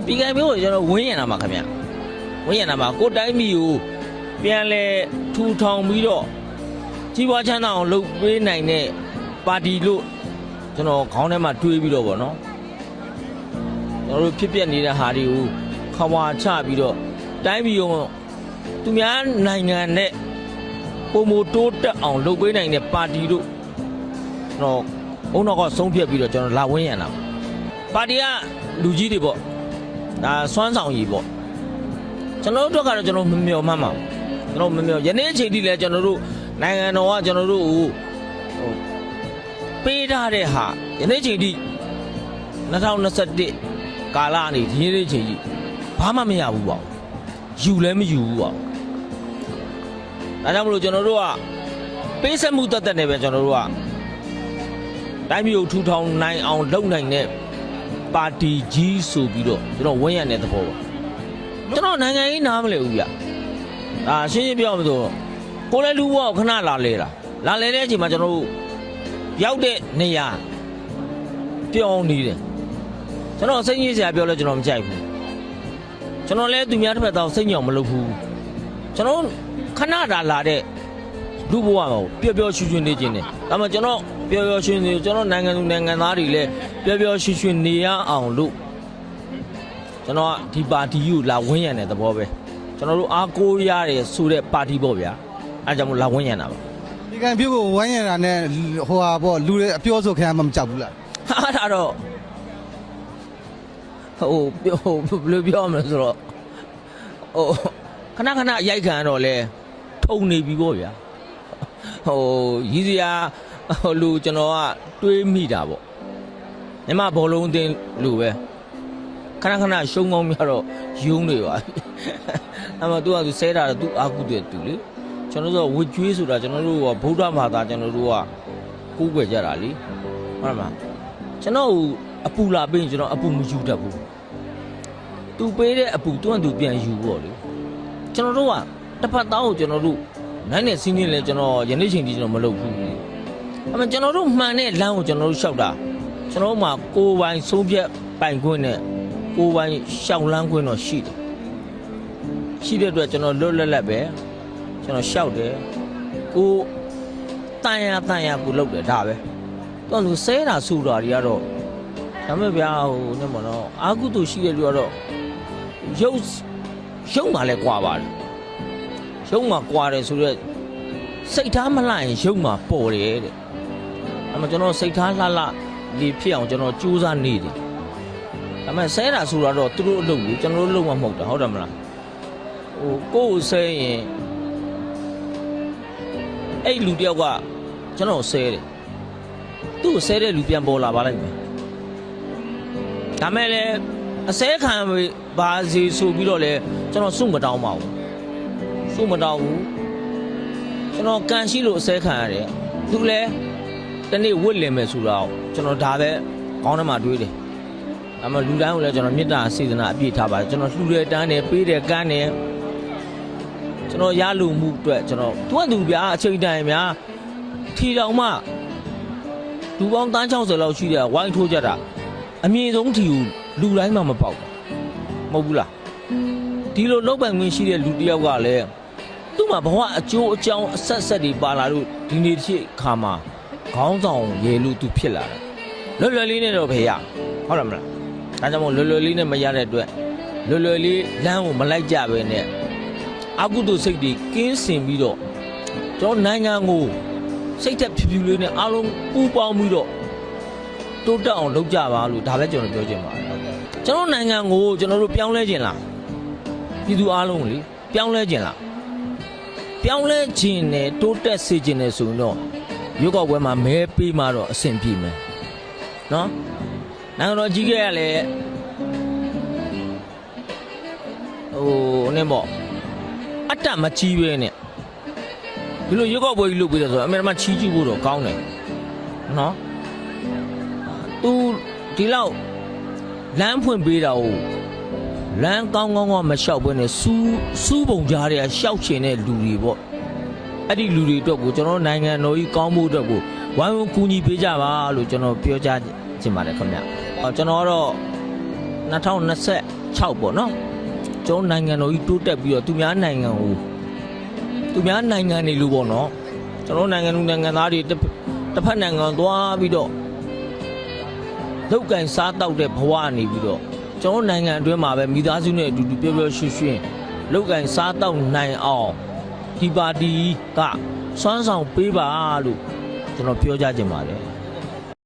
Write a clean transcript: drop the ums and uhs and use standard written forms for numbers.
ပြည်ခိုင်မျိုးကိုကျွန်တော်ဝင်းရံတာမှာခင်ဗျဝင်းရံတာမှာကိုတိုင်းပြည်ကိုပြန်လဲထူထောင်ပြီးတော့ကြီးပွားချမ်းသာအောင်လုပ်ပေးနိုင်တဲ့ပါတီလို့ကျွန်တော်ခေါင်းထဲမှာတွေးပြီးတော့ဗောနော်ကျွန်တော်တို့ဖြစ်ပျက်နေတဲ့ဟာတွေကိုခွာချပြီးတော့တိုင်းပြည်ကိုသူများနိုင်ငံနဲ့ပုံမတိုးတက်အောင်လုပ်ပေးနိုင်တဲ့ပါတီတို့ကျွန်တော်ဘုံတော့ကဆုံးဖြတ်ပြီးတော့ကျွန်တော်လာဝင်းရံတာပါတီကလူကြီးတွေပေါ့ဒါစွမ်းဆောင်ရည်ပေါ့ကျွန်တော်တို့ကတော့ကျွန်တော်မမျှော်မှန်းပါကျွန်တော်မမျှော်ယနေ့အချိန်ထိလည်းကျွန်တော်တို့နိုင်ငံတော်ကကျွန်တော်တို့ကိုပေးထားတဲ့ဟာယနေ့အချိန်ထိ2021ကာလအနေဒီနေ့အချိန်ကြီးဘာမှမရဘူးပေါ့ယူလည်းမယူဘူးပေါ့ဒါကြောင့်မလို့ကျွန်တော်တို့ကပေးဆက်မှုတတ်တဲ့ပဲကျွန်တော်တို့ကတိုင်းပြည်ကိုထူထောင်နိုင်အောင်လုပ်နိုင်တဲ့ပါတီကြီးဆိုပြီးတော့ကျွန်တော်ဝန်းရံတဲ့သဘောပါကျွန်တော်နိုင်ငံရေးနားမလည်ဘူးဗျဒါရှင်းရှင်းပြောမှဆိုကိုလည်းလူဘောခဏလာလဲတဲ့အချိန်မှာကျွန်တော်တို့ရောက်တဲ့နေရာပြောင်းနေတယ်ကျွန်တော်စိတ်ကြီးစရာပြောလဲကျွန်တော်မကြိုက်ဘူးကျွန်တော်လည်းသူများတစ်ဖက်တော့စိတ်ညောင်မလုပ်ဘူးကျွန်တော်ခဏလာတဲ့လူဘဝမှာပျော်ပျော်ရွှင်ရွှင်နေခြင်းနဲ့ဒါမှကျွန်တော်ပျော်ပျော်ရွှင်နေကျွန်တော်နိုင်ငံသူနိုင်ငံသားတွေလည်းပျော်ပျော်ရွှင်ရွှင်နေရအောင်လို့ကျွန်တော်ဒီပါတီကိုလာဝန်းရံတဲ့သဘောပဲကျွန်တော်တို့အားကိုးရတယ်ဆိုတဲ့ပါတီပေါ့ဗျာအဲကြောင့်မို့လာဝန်းရံတာပါ ဒီကံပြုတ်ကိုဝိုင်းရတာနဲ့ဟိုဟာပေါ့လူတွေအပြောဆိုခံရမှမကြောက်ဘူးလား ဟာဒါတော့ဘယ်လိုပြောမလဲဆိုတော့ခဏရိုက်ခံတော့လဲထုံနေပြီပေါ့ဗျာရည်စရာလူကျွန်တော်ကတွေးမိတာပေါ့မြမဘောလုံးအသင်းလူပဲခဏရှုံးကောင်းများတော့ယုံနေပါအဲ့မှာ तू က तू ဆဲတာတော့ तू အာကုတဲ့ तू လေကျွန်တော်တို့ကဝတ်ကျွေးဆိုတာကျွန်တော်တို့ကဗုဒ္ဓဘာသာကျွန်တော်တို့ကကိုးကွယ်ကြတာလေဟုတ်မှာကျွန်တော်အပူလာပေးရင်ကျွန်တော်အပူမယူတတ်ဘူး तू ပေးတဲ့အပူ तू က तू ပြန်ယူပေါ့လေကျွန်တော်တို့ကတစ်ဖက်သားကိုကျွန်တော်တို့နိုင်နဲ့စီးနေလဲကျွန်တော်ယနေ့ချိန်ကြီးကျွန်တော်မလုပ်ဘူးအဲ့မှာကျွန်တော်တို့မှန်တဲ့လမ်းကိုကျွန်တော်တို့လျှောက်တာကျွန်တော်မှကိုယ်ပိုင်ဆုံးဖြတ်ပိုင်ခွင့်နဲ့ကိုယ်ပိုင်ရှောက်လန်းခွင့်တော့ရှိတယ်ရှိတဲ့အတွက်ကျွန်တော်လွတ်လပ်ပဲကျွန်တော်လျှောက်တယ်ကိုတန်ရကိုလုပ်တယ်ဒါပဲတော့လူဆဲတာဆူတာတွေကတော့ဒါမဲ့ဗျာဟိုနဲ့မနော်အာကုတူရှိတဲ့လူကတော့ရုပ်မှလည်းကွာပါတယ်ရုပ်မှကွာတယ်ဆိုတော့စိတ်ထားမလှရင်ရုပ်မှပေါ်တယ်တဲ့အဲ့မှာကျွန်တော်စိတ်ထားလှလေးဖြစ်အောင်ကျွန်တော်ကြိုးစားနေတယ်ဒါမဲ့ဆဲတာဆိုတော့သူတို့အလုပ်ကိုကျွန်တော်တို့လုပ်မှမဟုတ်တာဟုတ်တယ်မလားကိုယ်ဆဲရင်အဲ့လူတယောက်ကကျွန်တော်ဆဲတယ်သူ့ကိုဆဲတဲ့လူပြန်ပေါ်လာပါလိုက်မယ်ဒါမဲ့လည်းအဆဲခံပါစီဆိုပြီးတော့လည်းကျွန်တော်စုမတောင်းပါဘူးကျွန်တော်ကန်ရှိလို့အဆဲခံရတယ်သူလည်းတနေ့ဝစ်လင်မယ်ဆိုတော့ကျွန်တော်ဒါပဲခေါင်းထဲမှာတွေးတယ်ဒါမှလူတိုင်းကိုလည်းကျွန်တော်မေတ္တာစေတနာအပြည့်ထားပါတယ်ကျွန်တော်လှူတယ်တန်းတယ်ပေးတယ်ကမ်းတယ်ကျွန်တော်ရလူမှုအတွက်ကျွန်တော်သူဗျာအချိန်တိုင်းများထီတောင်မှလူပေါင်းတန်း60လောက်ရှိတယ်ဝိုင်းထိုးကြတာအမြင့်ဆုံးထီကိုလူတိုင်းမှမပေါက်ဘူးမဟုတ်ဘူးလားဒီလိုလောက်ပိုင်ခွင့်ရှိတဲ့လူတယောက်ကလည်းသူ့မှာဘဝအကျိုးအကြောင်းအဆက်တွေပါလာလို့ဒီနေ့တစ်ခါမှာခေါင်းဆောင်ရေလို့သူဖြစ်လာတယ်လွယ်လေးနဲ့တော့ဖေရဟုတ်တယ်မလားဒါကြောင့်မို့လွယ်လေးနဲ့မရတဲ့အတွက်လွယ်လေးလမ်းကိုမလိုက်ကြပဲနဲ့အကုသိုလ်စိတ်တွေကင်းစင်ပြီးတော့ကျွန်တော်နိုင်ငံကိုစိတ်သက်ဖြူဖြူလေးနဲ့အားလုံးပူပေါင်းပြီးတော့တိုးတက်အောင်လုပ်ကြပါလို့ဒါပဲကျွန်တော်ပြောချင်ပါတယ်ကျွန်တော်နိုင်ငံကိုကျွန်တော်တို့ပြောင်းလဲခြင်းလားပြည်သူအားလုံးလေပြောင်းလဲခြင်းလားပြောင်းလဲခြင်းနဲ့တိုးတက်စေခြင်းနဲ့ဆိုရင်တော့ရုပ်ောက်ပွဲမှာမဲပေးမှတော့အဆင်ပြေမယ်နော်နိုင်ငံတော်ကြီးကလည်းနဲ့ပေါ့အတ္တမကြီးပဲနဲ့ဒီလိုရုပ်ောက်ပွဲကြီးလုပ်ပေးတယ်ဆိုတော့အမေရိကန်ချီးကျူးဖို့တော့ကောင်းတယ်နော်သူဒီလောက်လမ်းဖွင့်ပေးတာကိုလမ်းကောင်းမလျှောက်ဘဲနဲ့စူးပုံကြားတွေကရှောက်ချင်တဲ့လူတွေပေါ့အဲ့ဒီလူတွေအတွက်ကိုကျွန်တော်နိုင်ငံတော်ကြီးကောင်းမှုအတွက်ကိုဝိုင်းဝန်းကူညီပေးကြပါလို့ကျွန်တော်ပြောကြားချင်ပါတယ်ခင်ဗျကျွန်တော်ကတော့2021 2026ပေါ့နော်ကျွန်တော်နိုင်ငံတော်ကြီးတိုးတက်ပြီးတော့သူများနိုင်ငံနေလို့ပေါ့နော်ကျွန်တော်နိုင်ငံသူနိုင်ငံသားတွေတစ်ဖက်နိုင်ငံသွားပြီးတော့လောက်ကင်စားတောက်တဲ့ဘဝနေပြီးတော့ကျွန်တော်နိုင်ငံအတွင်းမှာပဲမိသားစုနဲ့အတူတူပြောပြောရွှင်ရွှင်လောက်ကင်စားတောက်နိုင်အောင်ဒီပါတီကစွမ်းဆောင်ပေးပါလို့ကျွန်တော်ပြောကြချင်ပါတယ်